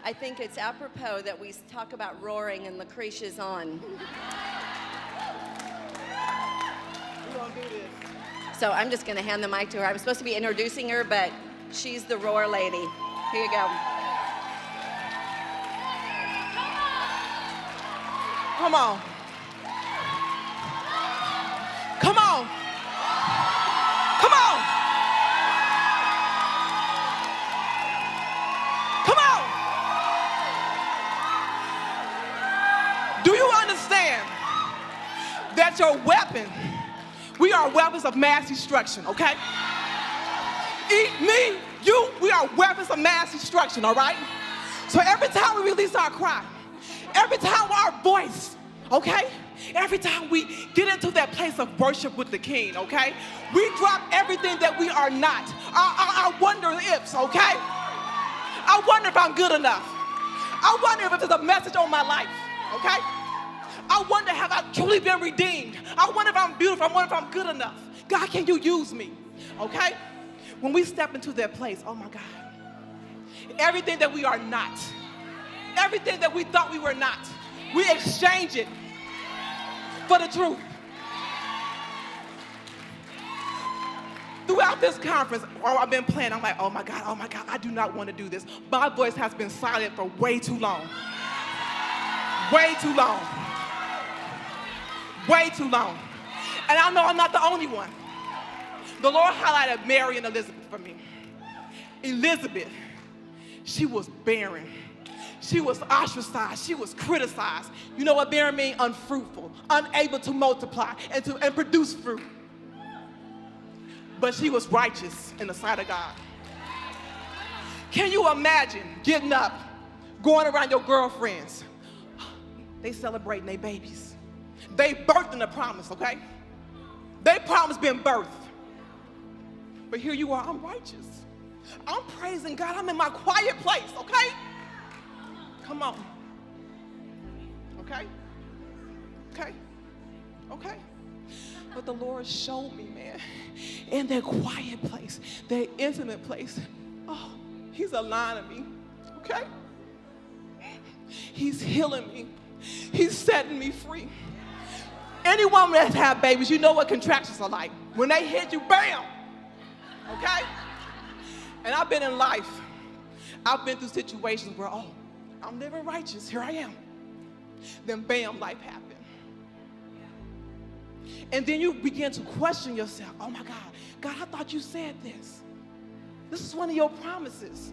I think it's apropos that we talk about roaring and Lacresia's on. We're gonna do this. So I'm just gonna hand the mic to her. I'm supposed to be introducing her, but she's the roar lady. Here you go. Come on. Come on. Come on. Come on. Do you understand that your weapon, we are weapons of mass destruction, okay? Me, you, we are weapons of mass destruction, all right? So every time we release our cry, every time our voice, okay? Every time we get into that place of worship with the King, okay? We drop everything that we are not. Our wonder ifs, okay? I wonder if I'm good enough. I wonder if there's a message on my life, okay? I wonder, have I truly been redeemed? I wonder if I'm beautiful. I wonder if I'm good enough. God, can you use me, okay? When we step into that place, oh my God, everything that we are not, everything that we thought we were not, we exchange it for the truth. Throughout this conference, I've been playing, I'm like, oh my God, I do not want to do this. My voice has been silent for way too long. Way too long. Way too long. And I know I'm not the only one. The Lord highlighted Mary and Elizabeth for me. Elizabeth, she was barren. She was ostracized. She was criticized. You know what barren means? Unfruitful, unable to multiply and produce fruit. But she was righteous in the sight of God. Can you imagine getting up, going around your girlfriends? They celebrating their babies. They birthed in the promise, okay? They promised being birthed. But here you are, I'm righteous. I'm praising God. I'm in my quiet place, okay? Come on. Okay? Okay? Okay? But the Lord showed me, man, in that quiet place, that intimate place, oh, He's aligning me, okay? He's healing me. He's setting me free. Any woman that's had babies, you know what contractions are like. When they hit you, bam, okay? And I've been in life. I've been through situations where, oh, I'm living righteous, here I am. Then bam, life happened. And then you begin to question yourself. Oh my God, God, I thought you said this. This is one of your promises.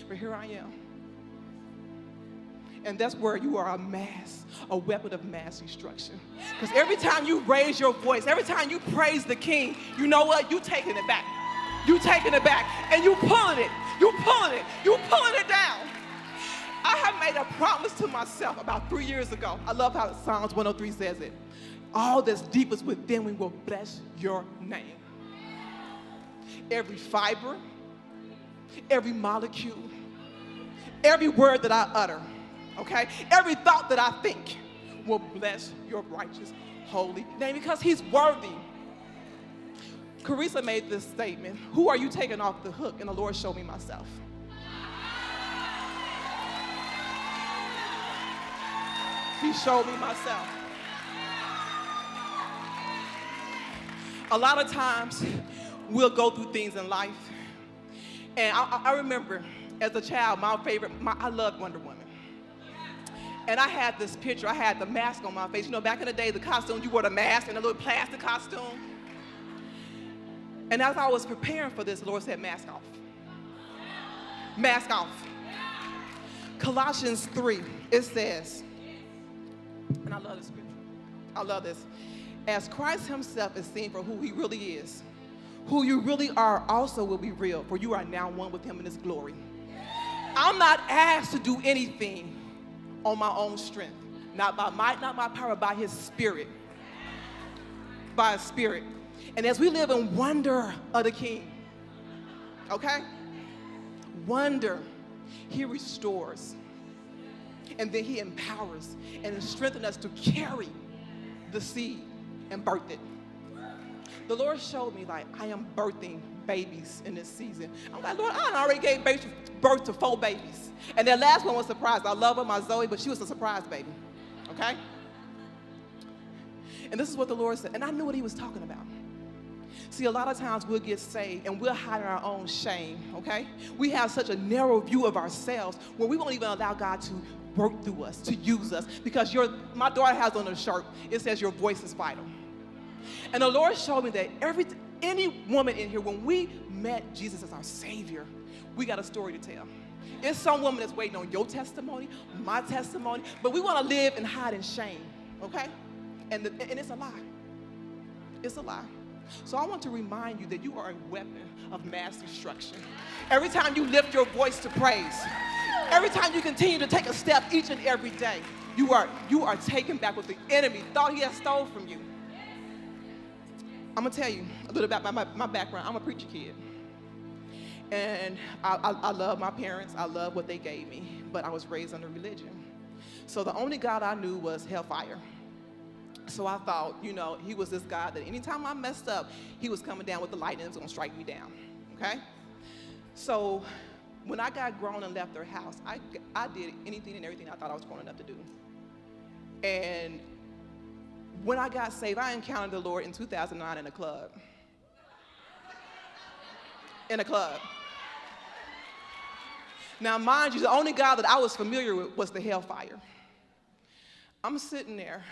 But here I am. And that's where you are a weapon of mass destruction. Because every time you raise your voice, every time you praise the King, you know what? You taking it back. You taking it back. And you pulling it. You pulling it. You pulling it down. I have made a promise to myself about 3 years ago. I love how Psalms 103 says it. All that's deepest within me will bless your name. Every fiber, every molecule, every word that I utter, okay? Every thought that I think will bless your righteous, holy name because He's worthy. Carissa made this statement, who are you taking off the hook? And the Lord showed me myself. He showed me myself. A lot of times, we'll go through things in life. And I remember, as a child, I loved Wonder Woman. And I had this picture, I had the mask on my face. You know, back in the day, the costume, you wore the mask and a little plastic costume. And as I was preparing for this, the Lord said, mask off. Mask off. Colossians 3, it says, and I love this scripture. I love this. As Christ Himself is seen for who He really is, who you really are also will be real, for you are now one with Him in His glory. I'm not asked to do anything on my own strength, not by might, not by power, by His Spirit. By His Spirit. And as we live in wonder of the King, okay? Wonder, He restores. And then He empowers and strengthens us to carry the seed and birth it. the Lord showed me, like, I am birthing babies in this season. I'm like, Lord, I already gave birth to 4 babies. And that last one was a surprise. I love her, my Zoe, but she was a surprise baby, okay? And this is what the Lord said, and I knew what he was talking about. See, a lot of times we'll get saved and we'll hide in our own shame, okay? We have such a narrow view of ourselves where we won't even allow God to work through us, to use us, because my daughter has on a shirt, it says your voice is vital. And the Lord showed me that any woman in here, when we met Jesus as our Savior, we got a story to tell. It's some woman that's waiting on your testimony, my testimony, but we want to live and hide in shame, okay? And it's a lie. It's a lie. So I want to remind you that you are a weapon of mass destruction. Every time you lift your voice to praise, every time you continue to take a step each and every day, you are taking back what the enemy thought he had stole from you. I'm going to tell you a little about my background. I'm a preacher kid. And I love my parents. I love what they gave me. But I was raised under religion. So the only God I knew was hellfire. So I thought, he was this God that anytime I messed up, he was coming down with the lightning and was going to strike me down, okay? So when I got grown and left their house, I did anything and everything I thought I was grown enough to do. And when I got saved, I encountered the Lord in 2009 in a club. In a club. Now, mind you, the only God that I was familiar with was the hellfire. I'm sitting there.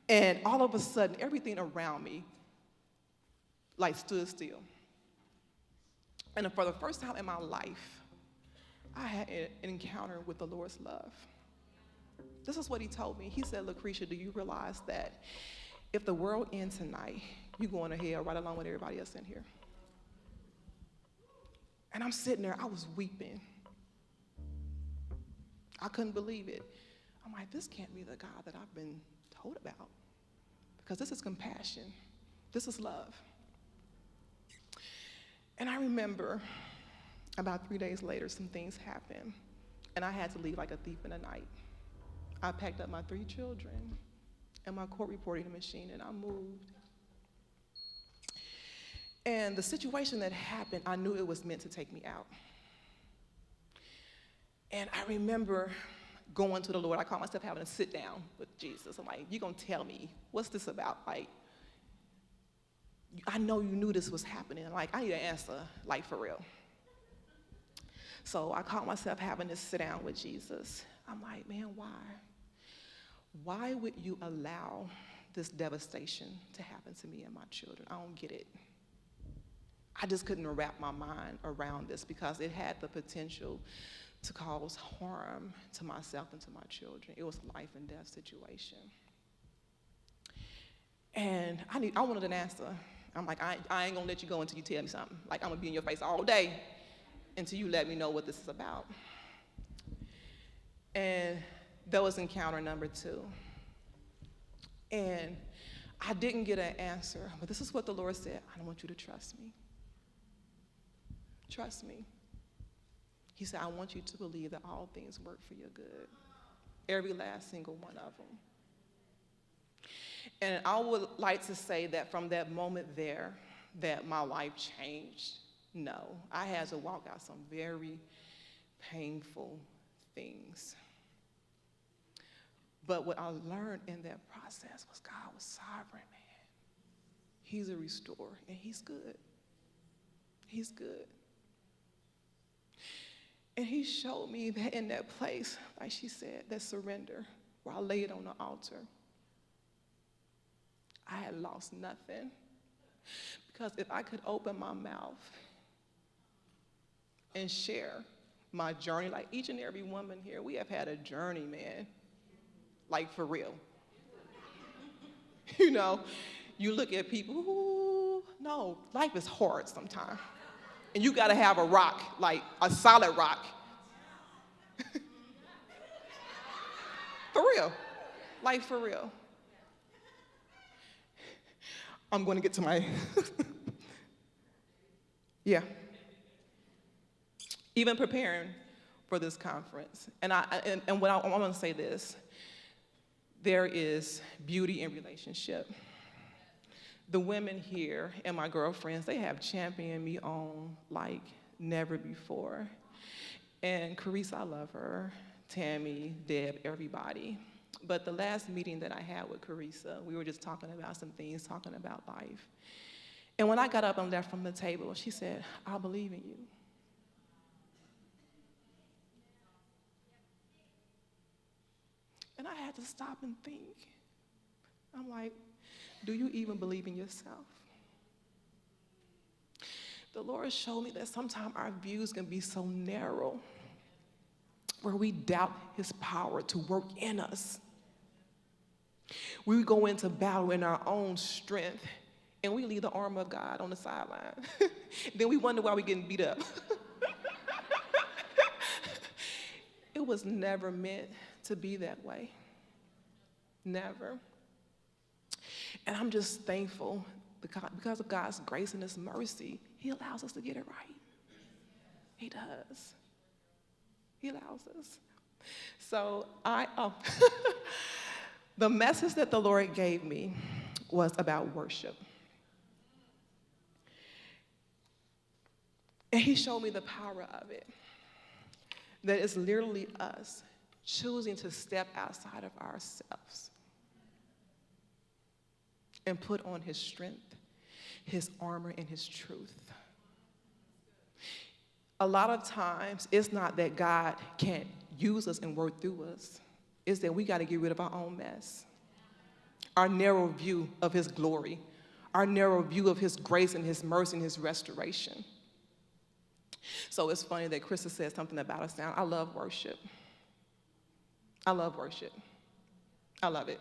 And all of a sudden, everything around me, like, stood still. And for the first time in my life, I had an encounter with the Lord's love. This is what he told me. He said, Lacresia, do you realize that if the world ends tonight, you're going to hell right along with everybody else in here? And I'm sitting there, I was weeping. I couldn't believe it. I'm like, this can't be the God that I've been told about, because this is compassion. This is love. And I remember about 3 days later, some things happened, and I had to leave like a thief in the night. I packed up my 3 children and my court reporting machine, and I moved. And the situation that happened, I knew it was meant to take me out. And I remember going to the Lord. I caught myself having to sit down with Jesus. I'm like, you're going to tell me, what's this about? Like, I know you knew this was happening. Like, I need an answer, like, for real. So I caught myself having to sit down with Jesus. I'm like, man, why? Why would you allow this devastation to happen to me and my children? I don't get it. I just couldn't wrap my mind around this, because it had the potential to cause harm to myself and to my children. It was a life and death situation. And I wanted an answer. I'm like, I ain't gonna let you go until you tell me something. Like, I'm gonna be in your face all day until you let me know what this is about. And that was encounter number 2. And I didn't get an answer, but this is what the Lord said. I want you to trust me. Trust me. He said, I want you to believe that all things work for your good. Every last single one of them. And I would like to say that from that moment there, that my life changed. No, I had to walk out some very painful things. But what I learned in that process was God was sovereign, man. He's a restorer, and he's good. He's good. And he showed me that in that place, like she said, that surrender, where I laid on the altar, I had lost nothing. Because if I could open my mouth and share my journey, like each and every woman here, we have had a journey, man, like for real. You look at people, ooh, no, life is hard sometimes. And you gotta have a rock, like a solid rock. For real, like for real. I'm gonna get to my, yeah. Even preparing for this conference, and what I want to say this, there is beauty in relationship. The women here and my girlfriends, they have championed me on like never before. And Carissa, I love her. Tammy, Deb, everybody. But the last meeting that I had with Carissa, we were just talking about some things, talking about life. And when I got up and left from the table, she said, I believe in you. And I had to stop and think. I'm like, do you even believe in yourself? The Lord showed me that sometimes our views can be so narrow where we doubt his power to work in us. We go into battle in our own strength and we leave the armor of God on the sideline. Then we wonder why we're getting beat up. It was never meant to be that way. Never. And I'm just thankful because of God's grace and his mercy, he allows us to get it right. He does. He allows us. So the message that the Lord gave me was about worship. And he showed me the power of it. That it's literally us choosing to step outside of ourselves and put on his strength, his armor, and his truth. A lot of times, it's not that God can't use us and work through us. It's that we got to get rid of our own mess. Our narrow view of his glory, our narrow view of his grace and his mercy and his restoration. So it's funny that Krista said something about a sound. I love worship. I love worship. I love it.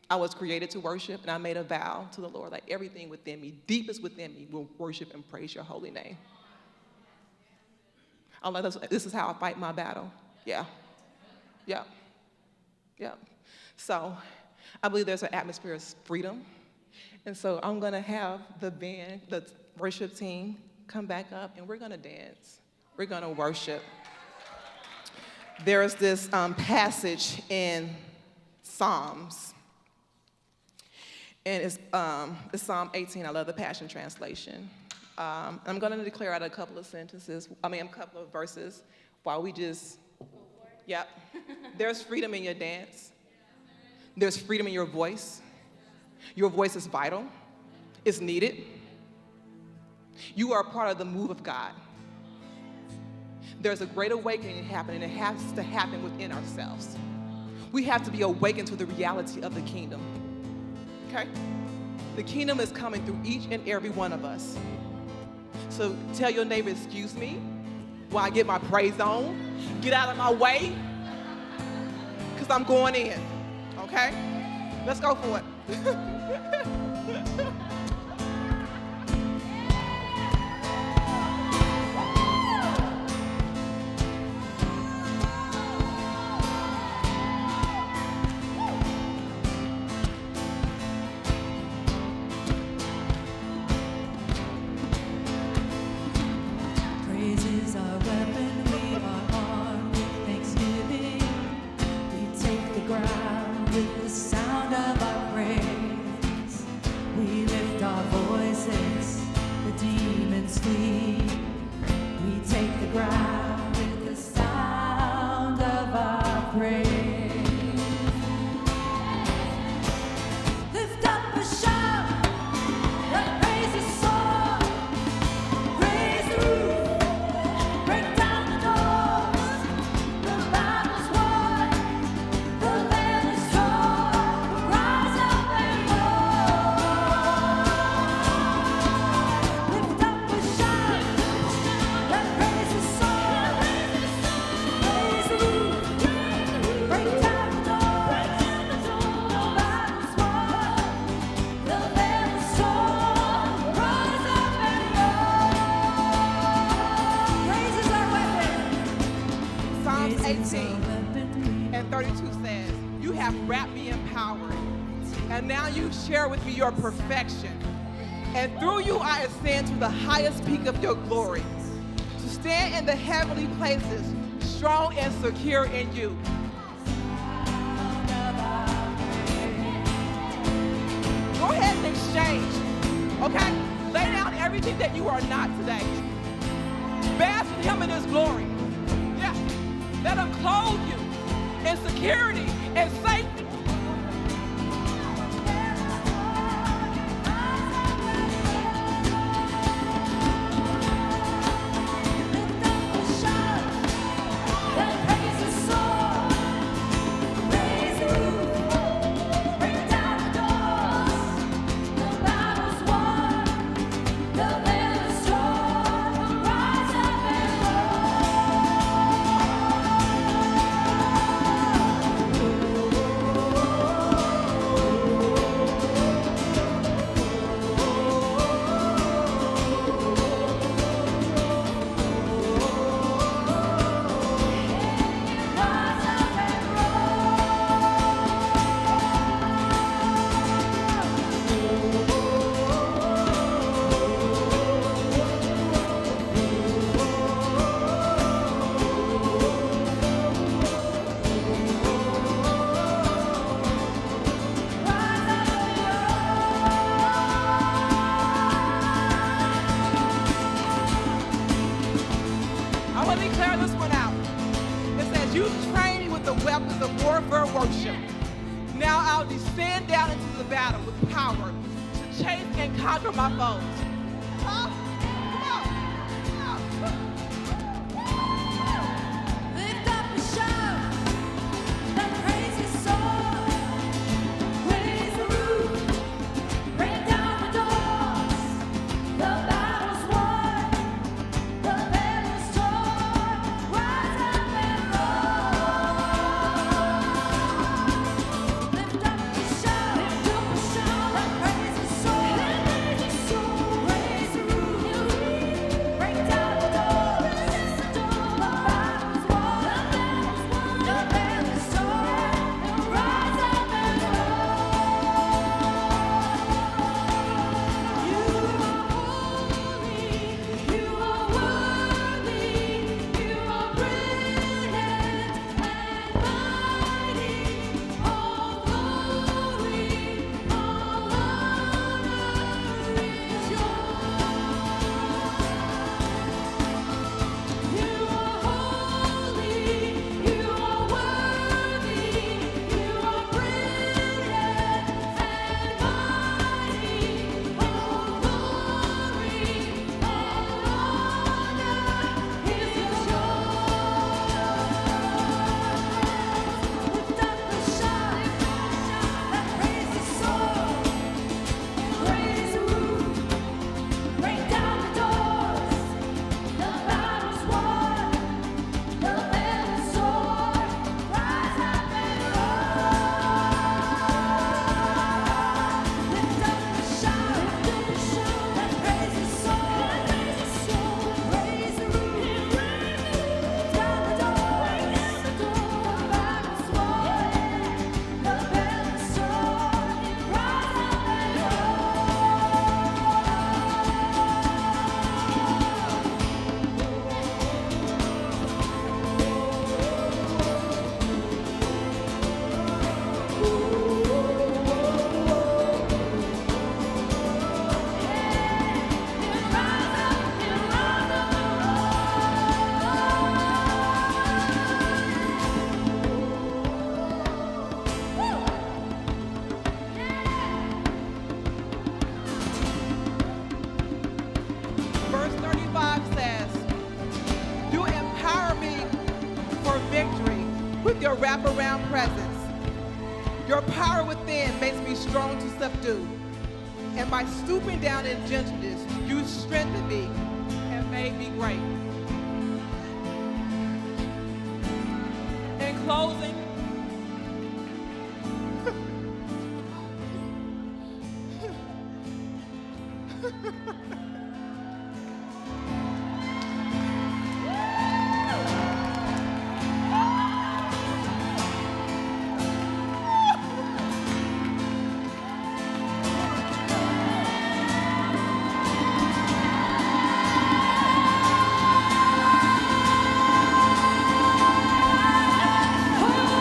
I was created to worship, and I made a vow to the Lord, like everything within me, deepest within me, will worship and praise your holy name. I'm like, this is how I fight my battle. Yeah. So I believe there's an atmosphere of freedom. And so I'm going to have the band, the worship team, come back up, and we're going to dance. We're going to worship. There is this passage in Psalms. And it's Psalm 18. I love the Passion Translation. I'm going to declare out a couple of verses while we just, yep. There's freedom in your dance. There's freedom in your voice. Your voice is vital. It's needed. You are a part of the move of God. There's a great awakening happening. It has to happen within ourselves. We have to be awakened to the reality of the kingdom. Okay? The kingdom is coming through each and every one of us. So tell your neighbor, excuse me, while I get my praise on. Get out of my way, because I'm going in. Okay? Let's go for it. Share with me your perfection. And through you I ascend to the highest peak of your glory, to stand in the heavenly places, strong and secure in you. Go ahead and exchange. Okay? Lay down everything that you are not today. Bask in him in his glory. Yeah. Let him clothe you in security and safety. I want to declare this one out. It says, you train me with the weapons of warfare worship. Now I'll descend down into the battle with power to chase and conquer my foes. Huh? Come on. Lift up a shout, let praises soar. Raise the roof, break down the doors. The battle's won, the battle's torn. Rise up and roar. Lift up a shout, let praises soar. Raise the roof, break down the doors. The battle's won, the battle's torn. Rise up and roar. You are holy, you are worthy, you are brilliant and mighty. All glory, all honor is yours. You are holy, you are worthy, you are brilliant and mighty. All glory, all honor is yours. Lift up a shout, let praises soar. Raise the roof, break down the doors. The battle's won, the battle's torn. Rise up and roar. Lift up a shout, let praises soar. Raise the roof, break down the doors. The battle's won, the battle's torn. Rise up and Verse 35 says, you empower me for victory with your wraparound presence. Your power within makes me strong to subdue. And by stooping down in gentleness, you strengthened me and made me great. In closing, oh,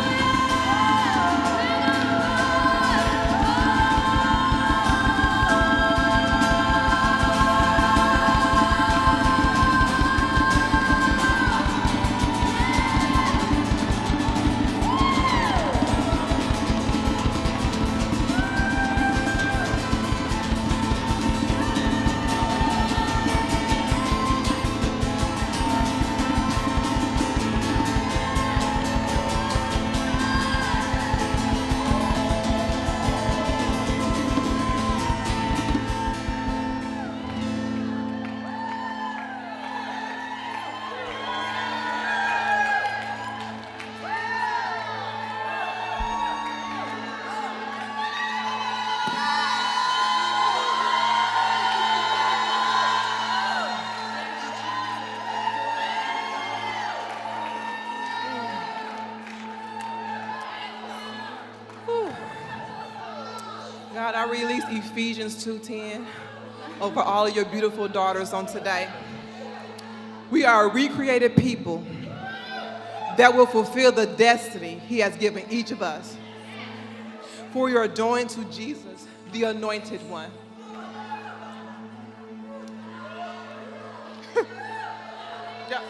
I release Ephesians 2:10 over all of your beautiful daughters on today. We are a recreated people that will fulfill the destiny he has given each of us. For we are joined to Jesus, the anointed one. Yep.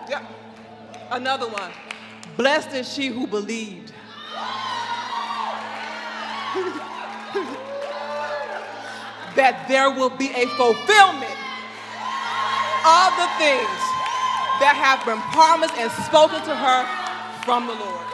Yep. Another one. Blessed is she who believed. That there will be a fulfillment of the things that have been promised and spoken to her from the Lord.